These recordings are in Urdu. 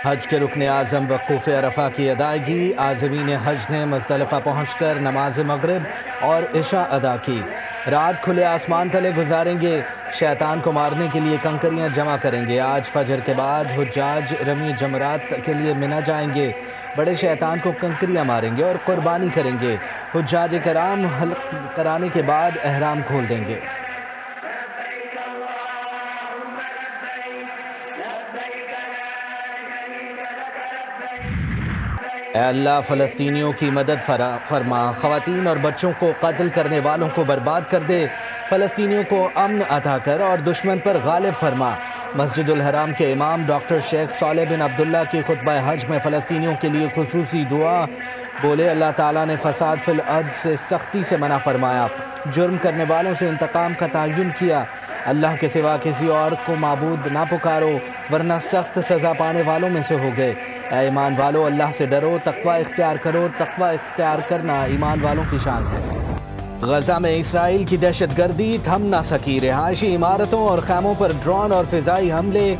حج کے رکن اعظم وقوف عرفہ کی ادائیگی۔ عازمین حج نے مزدلفہ پہنچ کر نماز مغرب اور عشاء ادا کی۔ رات کھلے آسمان تلے گزاریں گے۔ شیطان کو مارنے کے لیے کنکریاں جمع کریں گے۔ آج فجر کے بعد حجاج رمی جمرات کے لیے منی جائیں گے۔ بڑے شیطان کو کنکریاں ماریں گے اور قربانی کریں گے۔ حجاج کرام حلق کرانے کے بعد احرام کھول دیں گے۔ اے اللہ فلسطینیوں کی مدد فرما، خواتین اور بچوں کو قتل کرنے والوں کو برباد کر دے، فلسطینیوں کو امن عطا کر اور دشمن پر غالب فرما۔ مسجد الحرام کے امام ڈاکٹر شیخ صالح بن عبداللہ کی خطبہ حج میں فلسطینیوں کے لیے خصوصی دعا۔ بولے اللہ تعالیٰ نے فساد فی الارض سے سختی سے منع فرمایا، جرم کرنے والوں سے انتقام کا تعین کیا۔ اللہ کے سوا کسی اور کو معبود نہ پکارو ورنہ سخت سزا پانے والوں میں سے ہو گئے۔ اے ایمان والو اللہ سے ڈرو، تقوی اختیار کرو، تقوی اختیار کرنا ایمان والوں کی شان ہے۔ غزہ میں اسرائیل کی دہشت گردی تھم نہ سکی، رہائشی عمارتوں اور خیموں پر ڈرون اور فضائی حملے،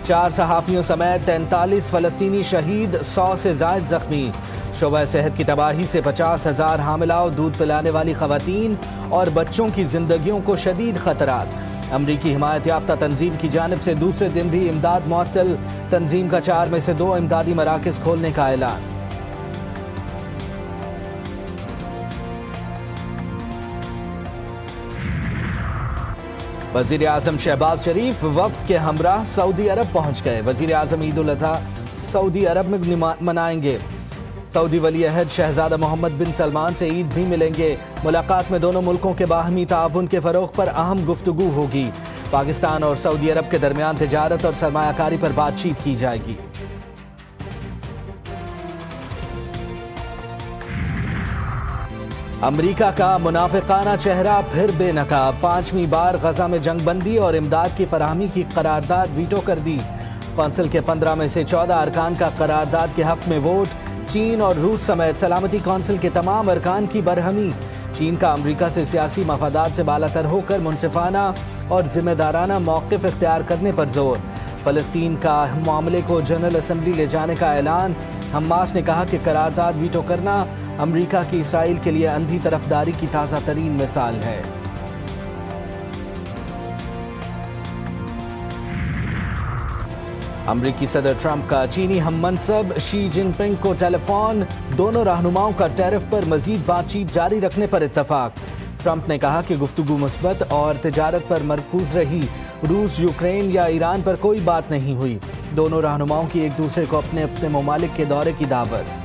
4 صحافیوں سمیت 43 فلسطینی شہید، 100 سے زائد زخمی۔ شعبہ صحت کی تباہی سے 50,000 حاملہ اور دودھ پلانے والی خواتین اور بچوں کی زندگیوں کو شدید خطرات۔ امریکی حمایت یافتہ تنظیم کی جانب سے دوسرے دن بھی امداد معطل، تنظیم کا 4 میں سے 2 امدادی مراکز کھولنے کا اعلان۔ وزیر اعظم شہباز شریف وفد کے ہمراہ سعودی عرب پہنچ گئے۔ وزیر اعظم عید الاضحیٰ سعودی عرب میں منائیں گے۔ سعودی ولی عہد شہزادہ محمد بن سلمان سے عید بھی ملیں گے۔ ملاقات میں دونوں ملکوں کے باہمی تعاون کے فروغ پر اہم گفتگو ہوگی۔ پاکستان اور سعودی عرب کے درمیان تجارت اور سرمایہ کاری پر بات چیت کی جائے گی۔ امریکہ کا منافقانہ چہرہ پھر بے نقاب، 5ویں بار غزہ میں جنگ بندی اور امداد کی فراہمی کی قرارداد ویٹو کر دی۔ کونسل کے 15 میں سے 14 ارکان کا قرارداد کے حق میں ووٹ۔ چین اور روس سمیت سلامتی کونسل کے تمام ارکان کی برہمی۔ چین کا امریکہ سے سیاسی مفادات سے بالاتر ہو کر منصفانہ اور ذمہ دارانہ موقف اختیار کرنے پر زور۔ فلسطین کا معاملے کو جنرل اسمبلی لے جانے کا اعلان۔ حماس نے کہا کہ قرارداد ویٹو کرنا امریکہ کی اسرائیل کے لیے اندھی طرفداری کی تازہ ترین مثال ہے۔ امریکی صدر ٹرمپ کا چینی ہم منصب شی جن پنگ کو ٹیلی فون، دونوں رہنماؤں کا ٹیرف پر مزید بات چیت جاری رکھنے پر اتفاق۔ ٹرمپ نے کہا کہ گفتگو مثبت اور تجارت پر مرکوز رہی، روس، یوکرین یا ایران پر کوئی بات نہیں ہوئی۔ دونوں رہنماؤں کی ایک دوسرے کو اپنے اپنے ممالک کے دورے کی دعوت۔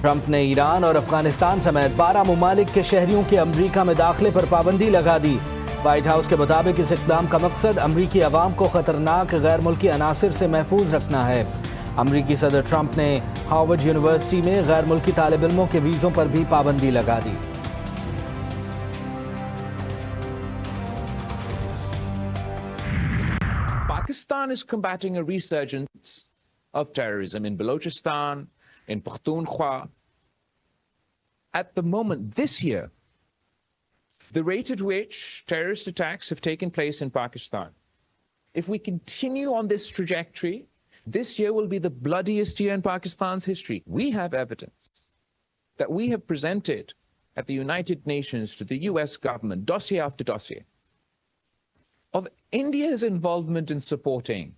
ٹرمپ نے ایران اور افغانستان سمیت 12 ممالک کے شہریوں کے امریکہ میں داخلے پر پابندی لگا دی۔ وائٹ ہاؤس کے مطابق اس اقدام کا مقصد امریکی عوام کو خطرناک غیر ملکی عناصر سے محفوظ رکھنا ہے۔ امریکی صدر ٹرمپ نے ہارورڈ یونیورسٹی میں غیر ملکی طالب علموں کے ویزوں پر بھی پابندی لگا دی۔ Pakistan is combating a resurgence of terrorism in Balochistan, in Pakhtunkhwa. At the moment, this year, the rate at which terrorist attacks have taken place in Pakistan, if we continue on this trajectory, this year will be the bloodiest year in Pakistan's history. We have evidence that we have presented at the United Nations to the US government, dossier after dossier, of India's involvement in supporting,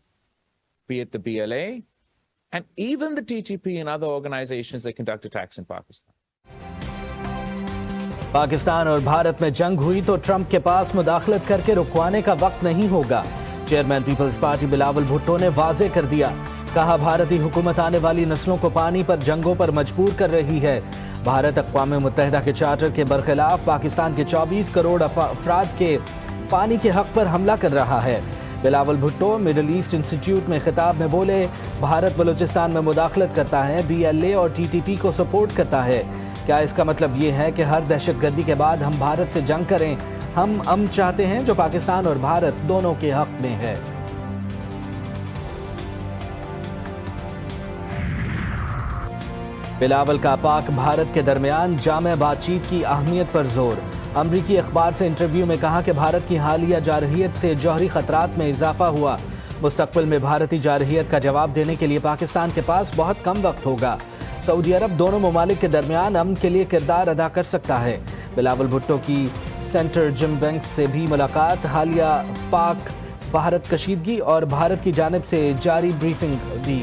be it the BLA, and even the TTP and other organizations that conduct attacks in Pakistan. Pakistan اور بھارت میں جنگ ہوئی تو ٹرمپ کے پاس مداخلت کر کے رکوانے کا وقت نہیں ہوگا۔ چیئرمین پیپلز پارٹی بلاول بھٹو نے واضح کر دیا، کہا بھارتی حکومت آنے والی نسلوں کو پانی پر جنگوں پر مجبور کر رہی ہے۔ بھارت اقوام متحدہ کے چارٹر کے برخلاف پاکستان کے 24 کروڑ افراد کے پانی کے حق پر حملہ کر رہا ہے۔ Bilawal Bhutto Middle East Institute میں خطاب میں بولے، بھارت بلوچستان میں مداخلت کرتا ہے، BLA اور TTP کو سپورٹ کرتا ہے۔ کیا اس کا مطلب یہ ہے کہ ہر دہشت گردی کے بعد ہم بھارت سے جنگ کریں؟ ہم امن چاہتے ہیں جو پاکستان اور بھارت دونوں کے حق میں ہے۔ بلاول کا پاک بھارت کے درمیان جامع بات چیت کی اہمیت پر زور۔ امریکی اخبار سے انٹرویو میں کہا کہ بھارت کی حالیہ جارحیت سے جوہری خطرات میں اضافہ ہوا۔ مستقبل میں بھارتی جارحیت کا جواب دینے کے لیے پاکستان کے پاس بہت کم وقت ہوگا. سعودی عرب دونوں ممالک کے درمیان امن کے لیے کردار ادا کر سکتا ہے. بلاول بھٹو کی سینٹر جم بینک سے بھی ملاقات. حالیہ پاک بھارت کشیدگی اور بھارت کی جانب سے جاری بریفنگ دی.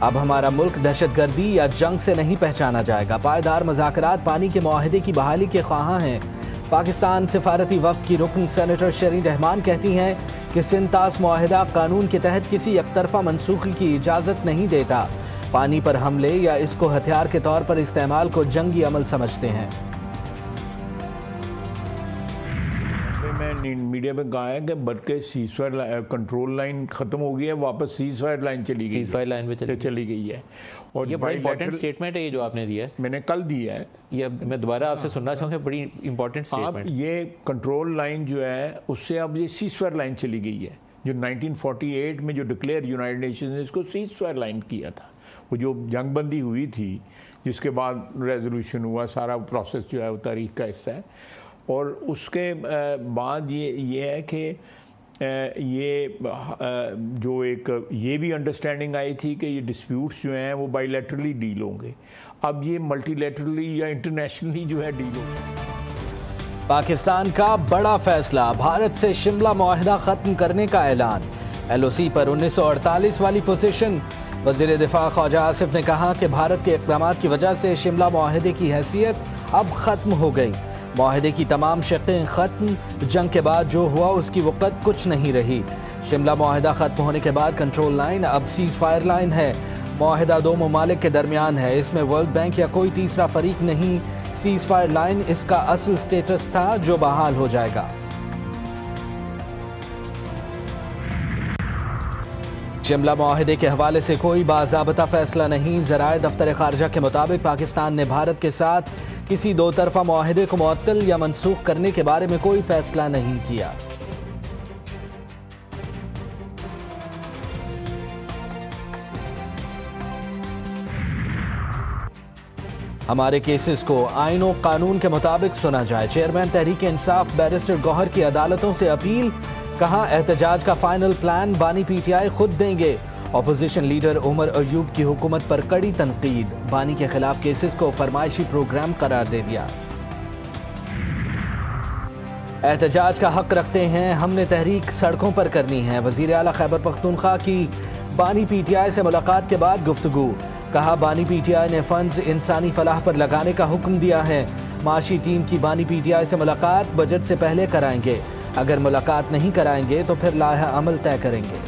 اب ہمارا ملک دہشت گردی یا جنگ سے نہیں پہچانا جائے گا. پائیدار مذاکرات پانی کے معاہدے کی بحالی کے خواہاں ہیں. پاکستان سفارتی وفد کی رکن سینیٹر شرین رحمان کہتی ہیں کہ سنتاس معاہدہ قانون کے تحت کسی یک طرفہ منسوخی کی اجازت نہیں دیتا. پانی پر حملے یا اس کو ہتھیار کے طور پر استعمال کو جنگی عمل سمجھتے ہیں. میں میڈیا میں کہا ہے کہ بلکہ سیز فائر کنٹرول لائن ختم ہو گئی ہے, واپس سیز فائر لائن چلی گئی, سیز فائر لائن پہ چلی گئی ہے. اور یہ بڑا امپورٹنٹ اسٹیٹمنٹ ہے یہ جو آپ نے دیا ہے. میں نے کل دیا ہے. یہ میں دوبارہ آپ سے سننا چاہوں گا, بڑی امپورٹنٹ اب اسٹیٹمنٹ. یہ کنٹرول لائن جو ہے اس سے اب یہ سیز فائر لائن چلی گئی ہے. جو 1948 میں جو ڈکلیئر یونائٹڈ نیشنز نے اس کو سیز فائر لائن کیا تھا, وہ جو جنگ بندی ہوئی تھی جس کے بعد ریزولوشن ہوا, سارا پروسیس جو ہے وہ تاریخ کا حصہ ہے. اور اس کے بعد یہ ہے کہ یہ جو ایک یہ بھی انڈرسٹینڈنگ آئی تھی کہ یہ ڈسپیوٹس جو ہیں وہ بائی لیٹرلی ڈیل ہوں گے. اب یہ ملٹی لیٹرلی یا انٹرنیشنلی جو ہے ڈیل ہوں گے. پاکستان کا بڑا فیصلہ, بھارت سے شملہ معاہدہ ختم کرنے کا اعلان. ایل او سی پر 1948 والی پوزیشن. وزیر دفاع خواجہ آصف نے کہا کہ بھارت کے اقدامات کی وجہ سے شملہ معاہدے کی حیثیت اب ختم ہو گئی. معاہدے کی تمام شقیں ختم, جنگ کے بعد جو ہوا اس کی وقت کچھ نہیں رہی. شملہ معاہدہ ختم ہونے کے بعد کنٹرول لائن اب سیز فائر لائن ہے. معاہدہ دو ممالک کے درمیان ہے, اس میں ورلڈ بینک یا کوئی تیسرا فریق نہیں. سیز فائر لائن اس کا اصل سٹیٹس تھا جو بحال ہو جائے گا. شملہ معاہدے کے حوالے سے کوئی باضابطہ فیصلہ نہیں. ذرائع دفتر خارجہ کے مطابق پاکستان نے بھارت کے ساتھ کسی دو طرفہ معاہدے کو معطل یا منسوخ کرنے کے بارے میں کوئی فیصلہ نہیں کیا. ہمارے کیسز کو آئین و قانون کے مطابق سنا جائے. چیئرمین تحریک انصاف بیرسٹر گوہر کی عدالتوں سے اپیل. کہا احتجاج کا فائنل پلان بانی پی ٹی آئی خود دیں گے. اپوزیشن لیڈر عمر ایوب کی حکومت پر کڑی تنقید. بانی کے خلاف کیسز کو فرمائشی پروگرام قرار دے دیا. احتجاج کا حق رکھتے ہیں, ہم نے تحریک سڑکوں پر کرنی ہے. وزیر اعلیٰ خیبر پختونخوا کی بانی پی ٹی آئی سے ملاقات کے بعد گفتگو. کہا بانی پی ٹی آئی نے فنڈز انسانی فلاح پر لگانے کا حکم دیا ہے. معاشی ٹیم کی بانی پی ٹی آئی سے ملاقات بجٹ سے پہلے کرائیں گے. اگر ملاقات نہیں کرائیں گے تو پھر لائحہ عمل طے کریں گے.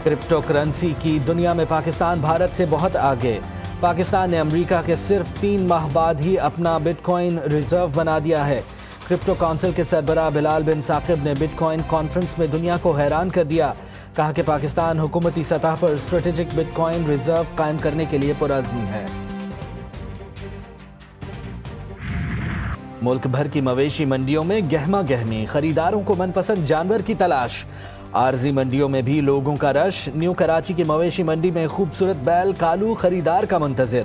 کرپٹو کرنسی کی دنیا میں پاکستان بھارت سے بہت آگے. پاکستان نے امریکہ کے صرف 3 ماہ بعد ہی اپنا بٹ کوائن ریزرو بنا دیا ہے. کرپٹو کونسل کے سربراہ بلال بن ثاقب نے بٹ کوائن کانفرنس میں دنیا کو حیران کر دیا. کہا کہ پاکستان حکومتی سطح پر اسٹریٹجک بٹ کوائن ریزرو قائم کرنے کے لیے پرعزم ہے. ملک بھر کی مویشی منڈیوں میں گہما گہمی. خریداروں کو من پسند جانور کی تلاش. عارضی منڈیوں میں بھی لوگوں کا رش. نیو کراچی کی مویشی منڈی میں خوبصورت بیل کالو خریدار کا منتظر.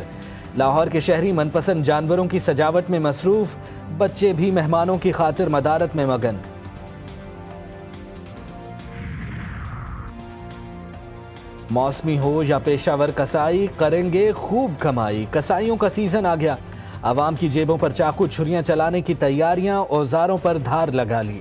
لاہور کے شہری من پسند جانوروں کی سجاوٹ میں مصروف. بچے بھی مہمانوں کی خاطر مدارت میں مگن. موسمی ہو یا پیشہ ور کسائی کریں گے خوب کمائی. کسائیوں کا سیزن آ گیا. عوام کی جیبوں پر چاقو چھریاں چلانے کی تیاریاں. اوزاروں پر دھار لگا لی.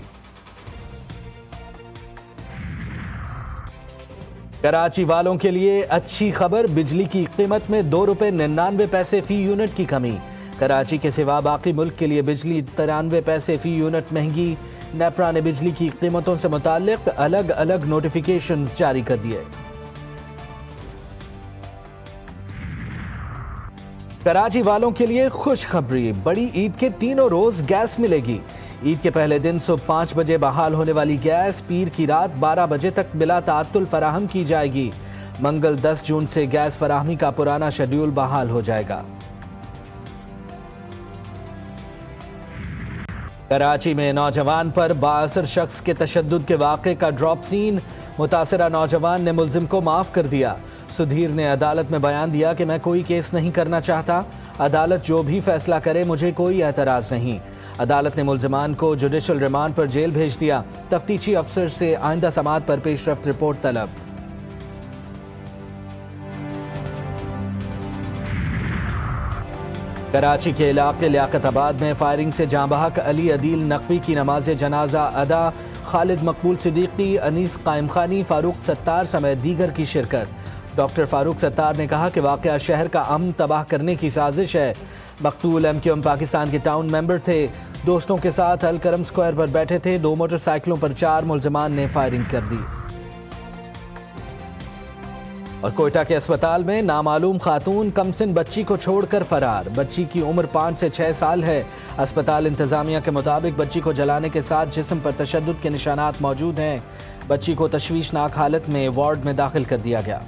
کراچی والوں کے لیے اچھی خبر. بجلی کی قیمت میں 2 روپے 99 پیسے فی یونٹ کی کمی. کراچی کے سوا باقی ملک کے لیے بجلی 93 پیسے فی یونٹ مہنگی. نیپرا نے بجلی کی قیمتوں سے متعلق الگ الگ نوٹیفیکیشنز جاری کر دیے. کراچی والوں کے لیے خوشخبری. بڑی عید کے تینوں روز گیس ملے گی. عید کے پہلے دن صبح 5 بجے بحال ہونے والی گیس پیر کی رات 12 بجے تک بلا تعطل فراہم کی جائے گی. منگل 10 جون سے گیس فراہمی کا پرانا شیڈیول بحال ہو جائے گا. کراچی میں نوجوان پر بااثر شخص کے تشدد کے واقعے کا ڈراپ سین. متاثرہ نوجوان نے ملزم کو معاف کر دیا. سدھیر نے عدالت میں بیان دیا کہ میں کوئی کیس نہیں کرنا چاہتا، عدالت جو بھی فیصلہ کرے مجھے کوئی اعتراض نہیں۔ عدالت نے ملزمان کو جوڈیشل ریمانڈ پر جیل بھیج دیا، تفتیشی افسر سے آئندہ سماعت پر پیش رفت رپورٹ طلب۔ کراچی کے علاقے لیاقت آباد میں فائرنگ سے جاں بحق علی عدیل نقوی کی نماز جنازہ ادا، خالد مقبول صدیقی، انیس قائم خانی، فاروق ستار سمیت دیگر کی شرکت۔ ڈاکٹر فاروق ستار نے کہا کہ واقعہ شہر کا امن تباہ کرنے کی سازش ہے۔ مقتول MQM پاکستان کے ٹاؤن ممبر تھے، دوستوں کے ساتھ الکرم سکوائر پر بیٹھے تھے، 2 موٹر سائیکلوں پر 4 ملزمان نے فائرنگ کر دی۔ اور کوئٹہ کے اسپتال میں نامعلوم خاتون کمسن بچی کو چھوڑ کر فرار، بچی کی عمر 5 سے 6 سال ہے۔ اسپتال انتظامیہ کے مطابق بچی کو جلانے کے ساتھ جسم پر تشدد کے نشانات موجود ہیں، بچی کو تشویشناک حالت میں وارڈ میں داخل کر دیا گیا۔